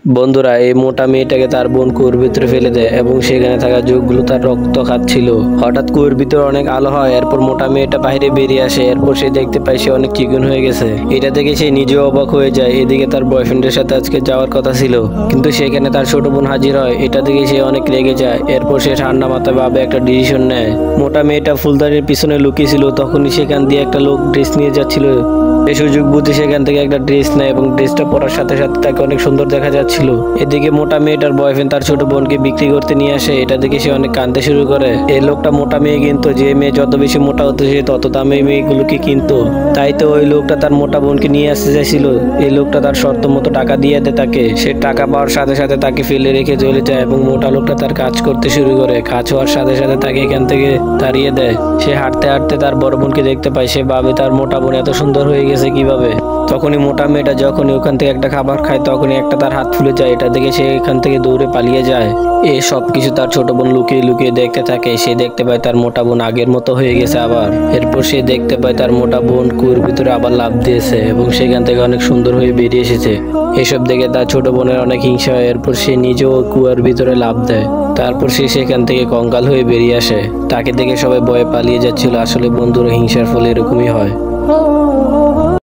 বন্ধুরা, এই মোটা মেয়েটাকে তার বোন কুয়োর ভিতরে ফেলে দেয় এবং সেখানে থাকা যুগগুলো তার রক্ত খাচ্ছিল। হঠাৎ কুয়োর ভিতরে অনেক আলো হয়, এরপর মোটা মেয়েটা বাইরে বেরিয়ে আসে। এরপর সে দেখতে পায় সে অনেক চিকন হয়ে গেছে। এটা দেখে সে নিজেও অবাক হয়ে যায়। এদিকে তার বয়ফ্রেন্ডের সাথে আজকে যাওয়ার কথা ছিল, কিন্তু সেখানে তার ছোট বোন হাজির হয়। এটা দেখে সে অনেক রেগে যায়। এরপর সে ঠান্ডা মাথায় ভাবে একটা ডিসিশন নেয়। মোটা মেয়েটা ফুলদানির পিছনে লুকিয়েছিল, তখনই সেখান দিয়ে একটা লোক ড্রেস নিয়ে যাচ্ছিল। এই সুযোগ বুঝে সেখান থেকে একটা ড্রেস নেয় এবং ড্রেসটা পরার সাথে সাথে তাকে অনেক সুন্দর দেখা যাচ্ছিল। এদিকে মোটা মেয়েটার বয়ফ্রেন্ড তার ছোট বোনকে বিক্রি করতে নিয়ে আসে। এটা দেখে সে অনেক কাঁদতে শুরু করে। এই লোকটা মোটা মেয়ে কিনতো, যে মেয়ে যত বেশি মোটা হতো সে তত দামে মেয়েগুলোকে কিনতো। তাই তো ওই লোকটা তার মোটা বোনকে নিয়ে আসতে চাইছিল। এই লোকটা তার শর্ত মতো টাকা দিয়ে দেয় তাকে। সে টাকা পাওয়ার সাথে সাথে তাকে ফেলে রেখে চলে যায় এবং মোটা লোকটা তার কাজ করতে শুরু করে। কাজ হওয়ার সাথে সাথে তাকে এখান থেকে তাড়িয়ে দেয়। সে হাঁটতে হাঁটতে তার বড় বোনকে দেখতে পায়। সে ভাবে তার মোটা বোন এত সুন্দর হয়ে গেছে কিভাবে। তখনই মোটা মেয়েটা যখনই ওখান থেকে একটা খাবার খায়, তখনই একটা তার হাত ফুলে যায়। এটা দেখে সে এখান থেকে দৌড়ে পালিয়ে যায়। এই সব কিছু তার ছোট বোন লুকিয়ে লুকিয়ে দেখতে থাকে। সে দেখতে পায় তার মোটা বোন আগের মতো হয়ে গেছে আবার। এরপর সে দেখতে পায় তার মোটা বোন কুয়োর ভিতরে আবার লাফ দিয়েছে এবং সেখান থেকে অনেক সুন্দর হয়ে বেরিয়ে এসেছে। এসব দেখে তার ছোট বোনের অনেক হিংসা হয়। এরপর সে নিজেও কুয়োর ভিতরে লাফ দেয়। তারপর সে সেখান থেকে কঙ্কাল হয়ে বেরিয়ে আসে। তাকে দেখে সবাই ভয়ে পালিয়ে যাচ্ছিল। আসলে বন্ধুরা, হিংসার ফলে এরকমই হয়।